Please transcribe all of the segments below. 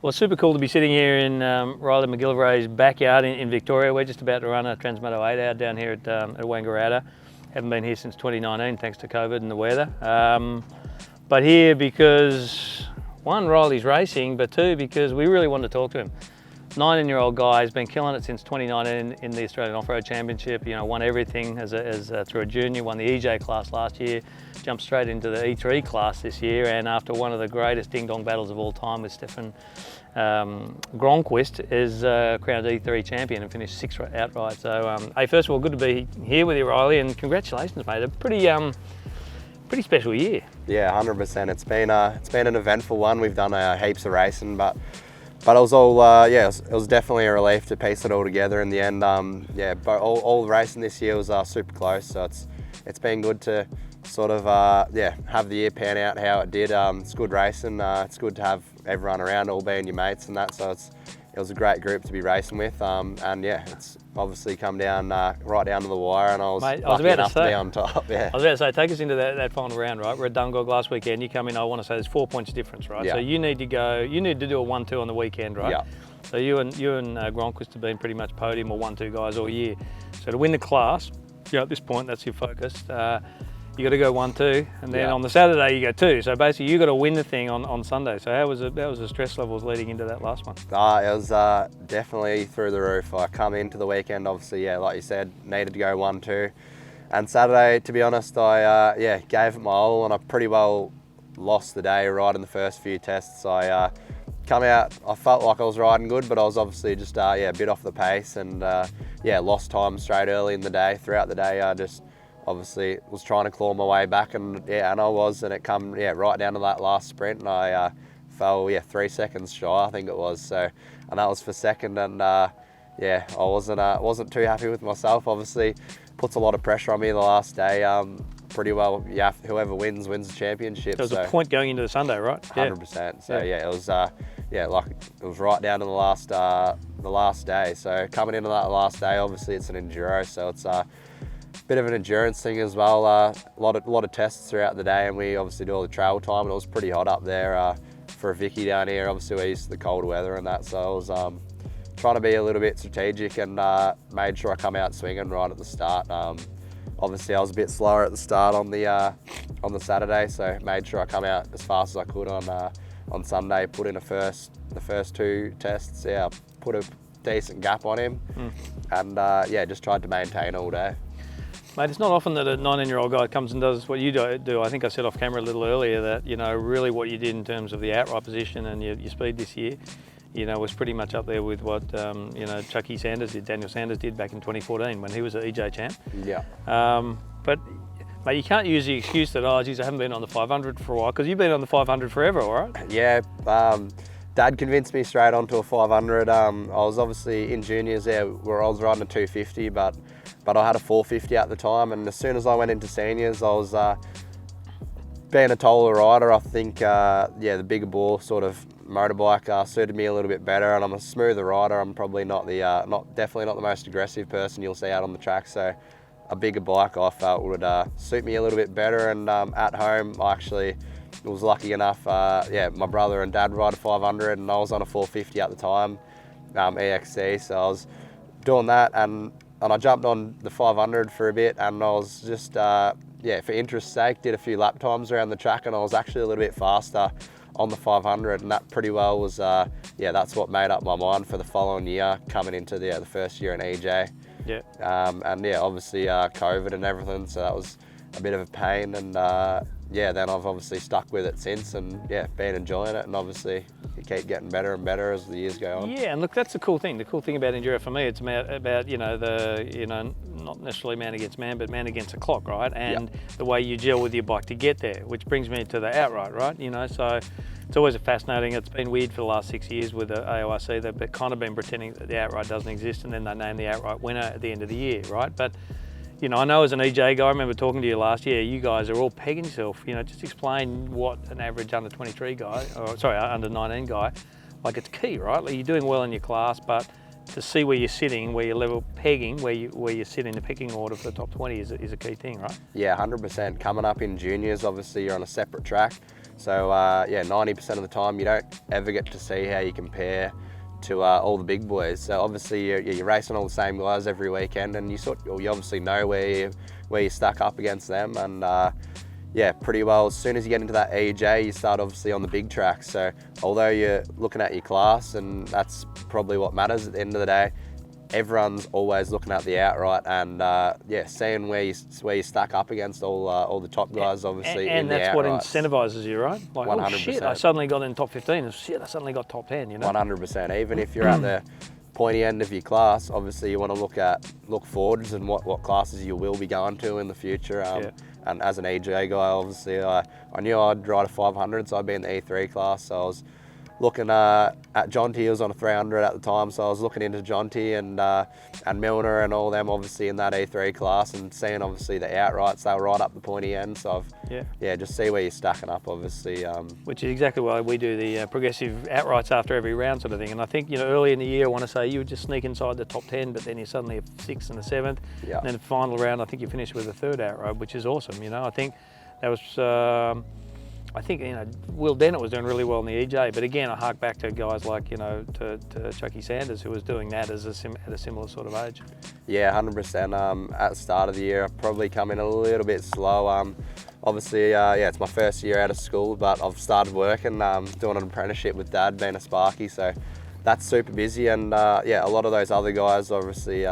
Well, super cool to be sitting here in Riley McGillivray's backyard in Victoria. We're just about to run a Transmoto 8 out down here at Wangaratta. Haven't been here since 2019 thanks to COVID and the weather. But here because, one, Riley's racing, but two, because we really wanted to talk to him. 19-year-old guy, has been killing it since 2019 in the Australian Off-Road Championship. You know, won everything through a junior, won the EJ class last year, jumped straight into the E3 class this year, and after one of the greatest ding-dong battles of all time with Stefan Gronquist, is crowned E3 champion and finished 6th outright. So, hey, first of all, good to be here with you, Riley, and congratulations, mate. A pretty special year. Yeah, 100%. It's been an eventful one. We've done heaps of racing, but it was all it was definitely a relief to piece it all together in the end. But all the racing this year was super close, so it's been good to sort of have the year pan out how it did. It's good racing. It's good to have everyone around, all being your mates and that. So it was a great group to be racing with. It's obviously come down right down to the wire, and I was lucky enough to be on top. Yeah. I was about to say, take us into that final round, right? We're at Dungog last weekend. You come in, I want to say there's 4 points difference, right? Yeah. So you need to do a 1-2 on the weekend, right? Yeah. So you and Gronquist have been pretty much podium or 1-2 guys all year. So to win the class, at this point, that's your focus. You got to go 1-2, and then on the Saturday you go 2. So basically, you got to win the thing on Sunday. So how was the stress levels leading into that last one? It was definitely through the roof. I come into the weekend, obviously, like you said, needed to go 1-2, and Saturday, to be honest, I gave it my all, and I pretty well lost the day right in the first few tests. I come out, I felt like I was riding good, but I was obviously just a bit off the pace, and lost time straight early in the day. Throughout the day, I just obviously was trying to claw my way back, and I was, and it come right down to that last sprint, and I fell 3 seconds shy, I think it was. So, and that was for second, and I wasn't too happy with myself. Obviously, puts a lot of pressure on me the last day. Pretty well, whoever wins the championship. So it was a point going into the Sunday, right? 100%. So it was it was right down to the last day. So coming into that last day, obviously it's an enduro, so it's bit of an endurance thing as well. A lot of tests throughout the day, and we obviously do all the travel time, and it was pretty hot up there for a Vicky down here. Obviously we're used to the cold weather and that, so I was trying to be a little bit strategic, and made sure I come out swinging right at the start. Obviously I was a bit slower at the start on the Saturday, so made sure I come out as fast as I could on Sunday. Put in the first 2 tests, put a decent gap on him, and just tried to maintain all day. Mate, it's not often that a 19-year-old guy comes and does what you do. I think I said off camera a little earlier that, really what you did in terms of the outright position and your speed this year, was pretty much up there with what, Chucky Sanders did, Daniel Sanders did back in 2014 when he was an EJ champ. Yeah. But, mate, you can't use the excuse that, I haven't been on the 500 for a while, because you've been on the 500 forever, all right? Yeah. Dad convinced me straight onto a 500. I was obviously in juniors there where I was riding a 250, but I had a 450 at the time, and as soon as I went into seniors, I was being a taller rider. I think the bigger bore sort of motorbike suited me a little bit better, and I'm a smoother rider. I'm probably definitely not the most aggressive person you'll see out on the track, so a bigger bike I felt would suit me a little bit better. And at home, I actually was lucky enough, my brother and dad ride a 500, and I was on a 450 at the time, EXC, so I was doing that, and I jumped on the 500 for a bit, and I was just, for interest's sake, did a few lap times around the track, and I was actually a little bit faster on the 500, and that pretty well was, that's what made up my mind for the following year, coming into the first year in EJ. Yeah. Obviously COVID and everything, so that was a bit of a pain, and then I've obviously stuck with it since, and been enjoying it, and obviously you keep getting better and better as the years go on. Yeah, and look, that's the cool thing. The cool thing about enduro for me, it's about not necessarily man against man, but man against the clock, right? And the way you gel with your bike to get there, which brings me to the outright, right? So it's always fascinating. It's been weird for the last 6 years with the AORC. They've kind of been pretending that the outright doesn't exist, and then they name the outright winner at the end of the year, right? But I know as an EJ guy, I remember talking to you last year, you guys are all pegging yourself. Just explain what an average under 23 guy, under 19 guy, it's key, right? Like, you're doing well in your class, but to see where you're sitting, where you're level pegging, where you sit in the picking order for the top 20 is a key thing, right? Yeah, 100%. Coming up in juniors, obviously you're on a separate track. So yeah, 90% of the time you don't ever get to see how you compare to all the big boys. So obviously you're racing all the same guys every weekend, and you obviously know where you stack up against them. And yeah, pretty well, as soon as you get into that EJ, you start obviously on the big tracks. So although you're looking at your class, and that's probably what matters at the end of the day, everyone's always looking at the outright, and yeah, seeing where you stack up against all the top guys, obviously, and in the that's what outrights. incentivises you, right? Like, 100%. oh shit, I suddenly got in top 15, and shit, I suddenly got top 10, you know? 100%. Even if you're at the pointy end of your class, obviously you want to look forwards and what classes you will be going to in the future. And as an EJ guy, obviously, I knew I'd ride a 500, so I'd be in the E3 class. So I was looking at Jonty. He was on a 300 at the time, so I was looking into Jonty and Milner and all them, obviously in that E3 class, and seeing obviously the outrights. They were right up the pointy end, so just see where you're stacking up, obviously. Which is exactly why we do the progressive outrights after every round, sort of thing. And I think, you know, early in the year, I want to say you would just sneak inside the top 10, but then you're suddenly a 6th and a 7th. Yeah. And then the final round, I think you finish with a 3rd outright, which is awesome. You know, I think that was. I think, you know, Will Dennett was doing really well in the EJ, but again, I hark back to guys like, you know, to Chucky Sanders, who was doing that at a similar sort of age. Yeah, 100%. At the start of the year, I probably come in a little bit slow. Obviously, yeah, it's my first year out of school, but I've started working, doing an apprenticeship with Dad, being a Sparky, so that's super busy. And yeah, a lot of those other guys, obviously,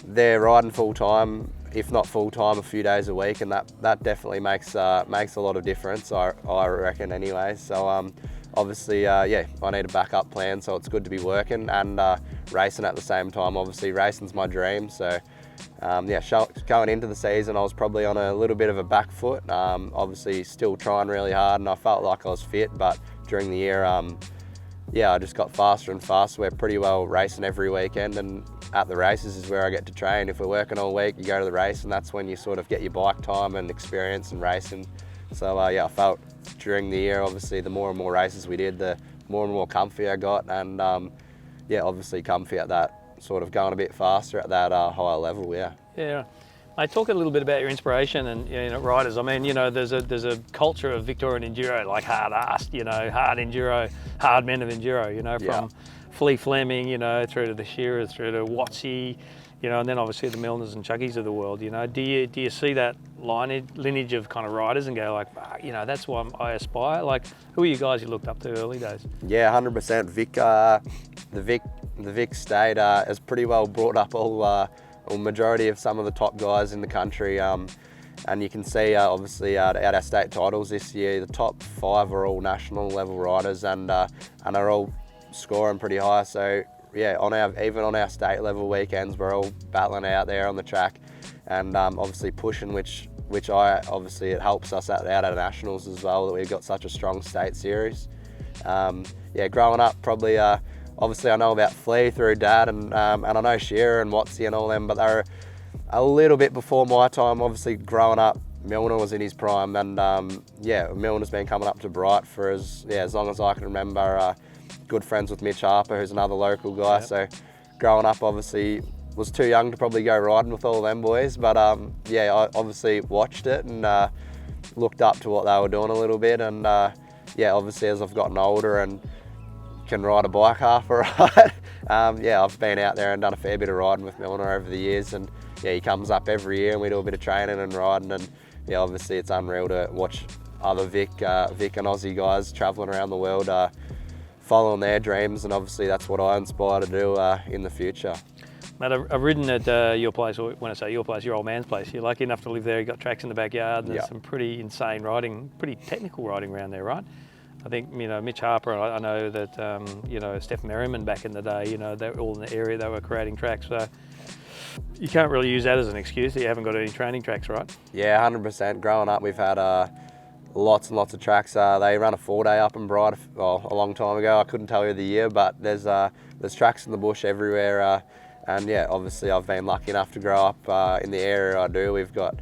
they're riding full time, if not full time, a few days a week, and that definitely makes a lot of difference, I reckon anyway. So obviously, yeah, I need a backup plan, so it's good to be working and racing at the same time. Obviously, racing's my dream, so yeah, going into the season, I was probably on a little bit of a back foot. Obviously, still trying really hard, and I felt like I was fit, but during the year, yeah, I just got faster and faster. We're pretty well racing every weekend, and at the races is where I get to train. If we're working all week, you go to the race, and that's when you sort of get your bike time and experience and racing. So yeah, I felt during the year, obviously, the more and more races we did, the more and more comfy I got, and yeah, obviously comfy at that sort of going a bit faster at that higher level. Yeah. Yeah. Mate, talk a little bit about your inspiration and, you know, riders. I mean, you know, there's a culture of Victorian enduro, like hard-assed, you know, hard enduro, hard men of enduro, you know, from Flea Fleming, you know, through to the Shearers, through to Watsy, you know, and then obviously the Milners and Chuckies of the world, you know. Do you see that lineage of kind of riders and go like, you know, that's why I aspire? Like, who are you guys you looked up to early days? Yeah, 100%. The Vic state has pretty well brought up all majority of some of the top guys in the country, and you can see obviously at our state titles this year, the top 5 are all national level riders, and are all scoring pretty high. So yeah, even on our state level weekends, we're all battling out there on the track, and obviously pushing, which obviously it helps us out at nationals as well, that we've got such a strong state series. Yeah, growing up, probably obviously I know about Flea through Dad, and I know Shearer and Watsy and all them, but they were a little bit before my time. Obviously growing up, Milner was in his prime, and yeah, Milner's been coming up to Bright for as long as I can remember. Good friends with Mitch Harper, who's another local guy. Yep. So growing up, obviously was too young to probably go riding with all them boys, but yeah, I obviously watched it and looked up to what they were doing a little bit, and yeah, obviously as I've gotten older and can ride a bike half alright, yeah, I've been out there and done a fair bit of riding with Milner over the years, and yeah, he comes up every year and we do a bit of training and riding, and yeah, obviously it's unreal to watch other Vic and Aussie guys travelling around the world, following their dreams, and obviously that's what I aspire to do in the future. Mate, I've ridden at your place, or when I say your place, your old man's place. You're lucky enough to live there. You've got tracks in the backyard, and there's some pretty insane riding, pretty technical riding around there, right? I think, you know, Mitch Harper, I know that, you know, Steph Merriman back in the day, you know, they were all in the area, they were creating tracks. So you can't really use that as an excuse that you haven't got any training tracks, right? Yeah, 100%. Growing up, we've had lots and lots of tracks. They run a 4-day up in Bright, well, a long time ago. I couldn't tell you the year, but there's tracks in the bush everywhere. And yeah, obviously I've been lucky enough to grow up in the area I do. We've got,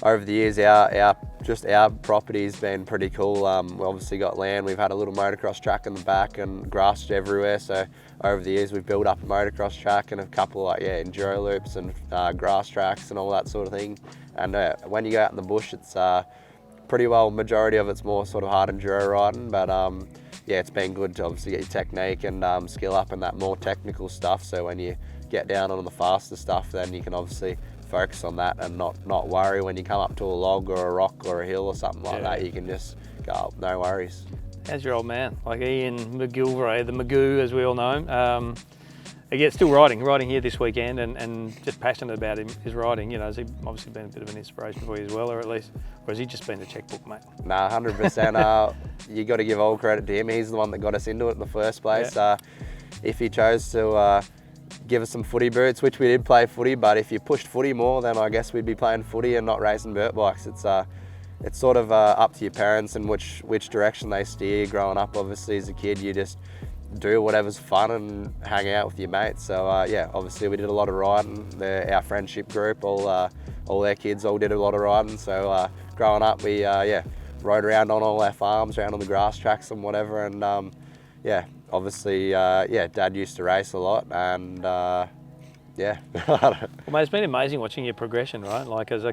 over the years, our property's been pretty cool. We've obviously got land. We've had a little motocross track in the back and grass everywhere. So over the years, we've built up a motocross track and a couple of enduro loops and grass tracks and all that sort of thing. And when you go out in the bush, it's pretty well, majority of it's more sort of hard enduro riding, but yeah, it's been good to obviously get your technique and skill up in that more technical stuff. So when you get down on the faster stuff, then you can obviously focus on that and not worry when you come up to a log or a rock or a hill or something like that. You can just go, oh, no worries. How's your old man? Like Ian McGillivray, the Magoo as we all know him. Again, still riding here this weekend and just passionate about his riding. You know, has he obviously been a bit of an inspiration for you as well, or has he just been the checkbook, mate? Nah, 100%. You got to give all credit to him. He's the one that got us into it in the first place. Yeah. If he chose to give us some footy boots, which we did play footy, but if you pushed footy more, then I guess we'd be playing footy and not racing dirt bikes. It's sort of up to your parents and which direction they steer. Growing up, obviously, as a kid, you just do whatever's fun and hang out with your mates. So yeah, obviously we did a lot of riding. Our friendship group, all their kids all did a lot of riding. So growing up, we yeah, rode around on all our farms, around on the grass tracks and whatever. And yeah, obviously, yeah, Dad used to race a lot, and yeah. Well, mate, it's been amazing watching your progression, right? Like as a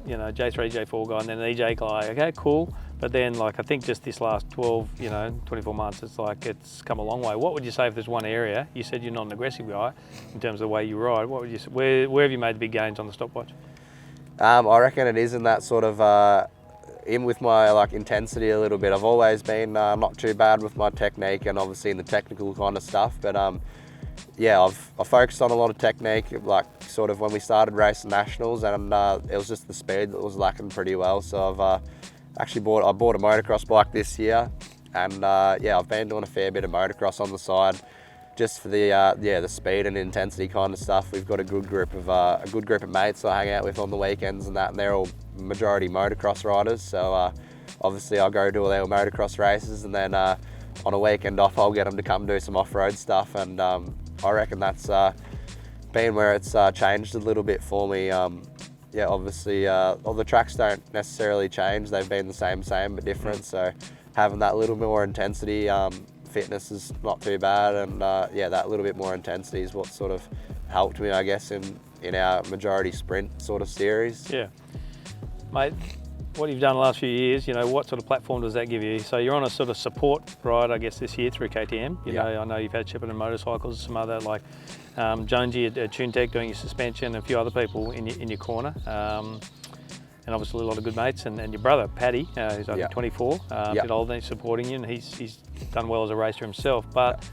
you know, J3, J4 guy, and then an EJ guy. Okay, cool. But then, like, I think just this last 12, you know, 24 months, it's like it's come a long way. What would you say if there's one area? You said you're not an aggressive guy in terms of the way you ride. What would you say? Where have you made the big gains on the stopwatch? I reckon it is in that sort of in with my like intensity a little bit. I've always been not too bad with my technique and obviously in the technical kind of stuff. But yeah, I focused on a lot of technique, like sort of when we started racing nationals, and it was just the speed that was lacking pretty well. So I've actually bought a motocross bike this year, and yeah, I've been doing a fair bit of motocross on the side, just for the yeah, the speed and intensity kind of stuff. We've got a good group of mates I hang out with on the weekends and that, and they're all majority motocross riders. So obviously I'll go do all their motocross races, and then on a weekend off I'll get them to come do some off-road stuff, and I reckon that's been where it's changed a little bit for me. Yeah, obviously all the tracks don't necessarily change. They've been the same but different. So having that little more intensity, fitness is not too bad, and yeah, that little bit more intensity is what sort of helped me, I guess, in our majority sprint sort of series. Yeah, mate. What you've done the last few years, you know, what sort of platform does that give you? So you're on a sort of support ride, I guess, this year through KTM. You know, I know you've had Shepparton Motorcycles, some other like Jonesy at TuneTech doing your suspension, and a few other people in your corner. And obviously a lot of good mates, and your brother, Paddy, who's I think 24, bit older, supporting you, and he's done well as a racer himself. But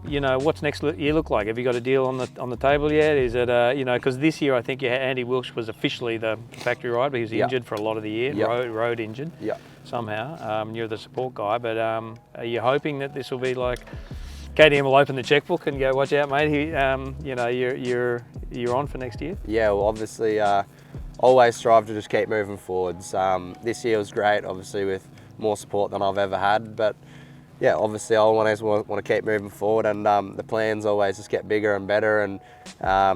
you know, what's next year look like? Have you got a deal on the table yet? Is it you know, because this year I think Andy Wilkes was officially the factory ride, but he was injured for a lot of the year, road injured somehow. You're the support guy, but are you hoping that this will be like KTM will open the checkbook and go, watch out, mate, you know, you're on for next year? Yeah, well, obviously always strive to just keep moving forwards. This year was great, obviously with more support than I've ever had, but yeah, obviously I always want to keep moving forward, and the plans always just get bigger and better, and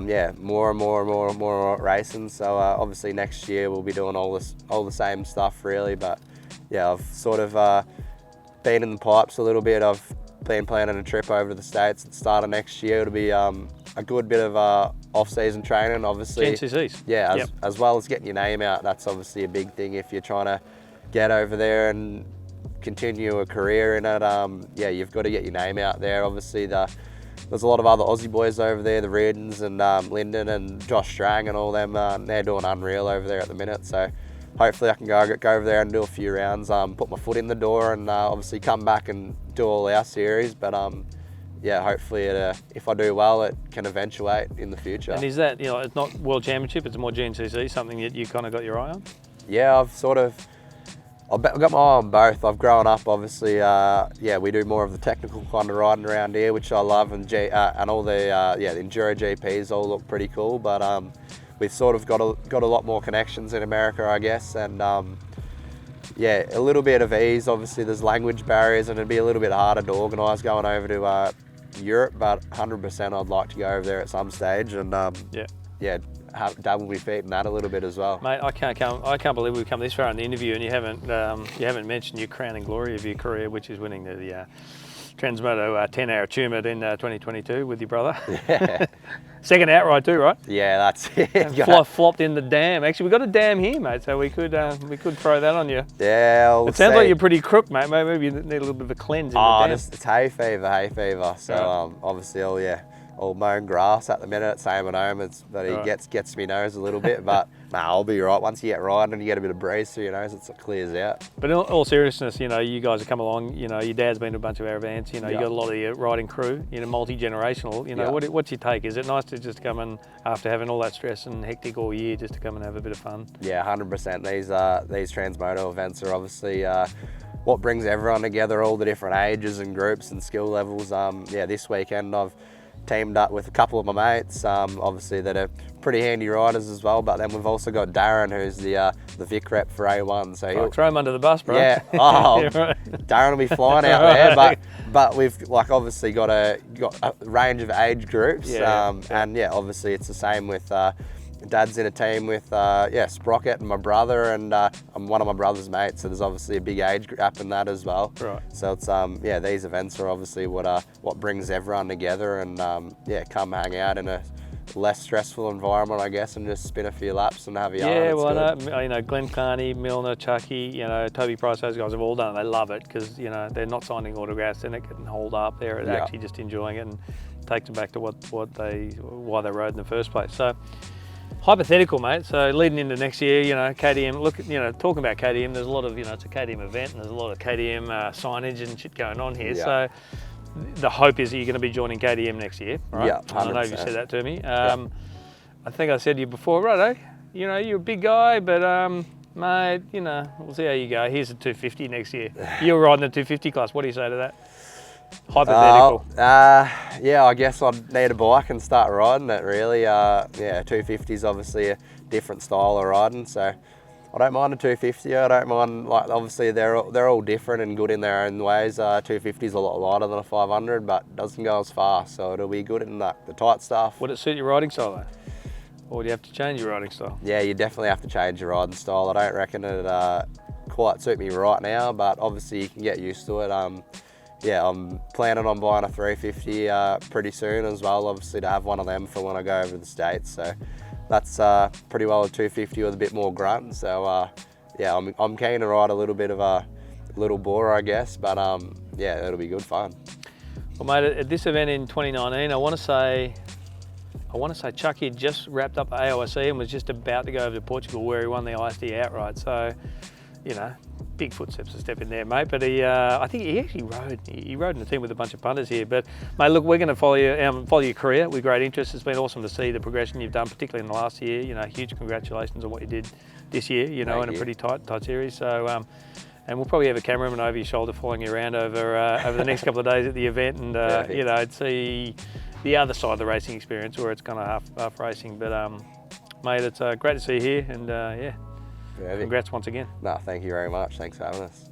yeah, more and more racing. So obviously next year we'll be doing all the same stuff really, but yeah, I've sort of been in the pipes a little bit. I've been planning a trip over to the States at the start of next year. It'll be a good bit of off-season training, obviously. GNCCs. Yeah, as well as getting your name out. That's obviously a big thing if you're trying to get over there and continue a career in it. Yeah, you've got to get your name out there. Obviously, there's a lot of other Aussie boys over there, the Reardons and Lyndon and Josh Strang and all them. They're doing unreal over there at the minute. So hopefully I can go over there and do a few rounds, put my foot in the door, and obviously come back and do all our series. But yeah, hopefully if I do well, it can eventuate in the future. And is that, you know, it's not World Championship, it's more GNCC, something that you kind of got your eye on? Yeah, I've got my eye on both. I've grown up, obviously, yeah, we do more of the technical kind of riding around here, which I love, and all the the Enduro GPs all look pretty cool, but we've sort of got a lot more connections in America, I guess, and yeah, a little bit of ease. Obviously, there's language barriers, and it'd be a little bit harder to organise going over to Europe, but 100% I'd like to go over there at some stage, and yeah, dabble my feet in that a little bit as well. Mate, I can't believe we've come this far in the interview and you haven't mentioned your crowning glory of your career, which is winning the Transmoto 10-hour tumid in 2022 with your brother. Yeah. Second outright too, right? Yeah, that's it. Flopped in the dam. Actually, we got a dam here, mate, so we could throw that on you. Yeah, we'll It sounds see. like you're pretty crook, mate. Maybe you need a little bit of a cleanse in the dam. It's hay fever. So obviously, all mowing grass at the minute, same at home. But it gets me nose a little bit, but I'll be right. Once you get riding and you get a bit of breeze through your nose, it clears out. But in all seriousness, you guys have come along. Your dad's been to a bunch of our events. You got a lot of your riding crew. Multi-generational. What's your take? Is it nice to just come and after having all that stress and hectic all year, just to come and have a bit of fun? Yeah, 100%. These Transmoto events are obviously what brings everyone together, all the different ages and groups and skill levels. This weekend I've teamed up with a couple of my mates, obviously that are pretty handy riders as well, but then we've also got Darren, who's the Vic rep for A1. So he'll throw him under the bus, bro. Yeah, Darren will be flying out there, but we've obviously got a range of age groups, and obviously it's the same with Dad's in a team with Sprocket and my brother, and I'm one of my brother's mates, so there's obviously a big age gap in that as well. Right. So it's these events are obviously what brings everyone together, and come hang out in a less stressful environment, I guess, and just spin a few laps and have a yarn. Yeah, well, I know Glenn Carney, Milner, Chucky, Toby Price, those guys have all done it. They love it because they're not signing autographs, they're not getting holed up, they're actually just enjoying it, and takes them back to why they rode in the first place. So. Hypothetical, mate. So leading into next year, KTM. Talking about KTM, there's a lot of it's a KTM event, and there's a lot of KTM signage and shit going on here. Yeah. So the hope is that you're going to be joining KTM next year, right? Yeah, 100%. I know you said that to me. I think I said to you before, right? You're a big guy, but mate, we'll see how you go. Here's a 250 next year. You're riding the 250 class. What do you say to that? Hypothetical. I guess I'd need a bike and start riding it, really. 250 is obviously a different style of riding, so I don't mind a 250. I don't mind, obviously they're all different and good in their own ways. 250 is a lot lighter than a 500, but doesn't go as fast, so it'll be good in the tight stuff. Would it suit your riding style though? Or do you have to change your riding style? Yeah, you definitely have to change your riding style. I don't reckon it quite suit me right now, but obviously you can get used to it. I'm planning on buying a 350 pretty soon as well, obviously, to have one of them for when I go over to the States. So that's pretty well a 250 with a bit more grunt. So I'm keen to ride a little bit of a little bore, I guess, but it'll be good fun. Well, mate, at this event in 2019, I want to say Chucky had just wrapped up AORC and was just about to go over to Portugal, where he won the ISD outright. So, big footsteps to step in there, mate. But I think he actually rode in a team with a bunch of punters here. But mate, look, we're going to follow your career with great interest. It's been awesome to see the progression you've done, particularly in the last year. Huge congratulations on what you did this year. In a pretty tight series. So, and we'll probably have a cameraman over your shoulder following you around over the next couple of days at the event, and see the other side of the racing experience, where it's kind of half racing. But mate, it's great to see you here, and congrats once again. No, thank you very much. Thanks for having us.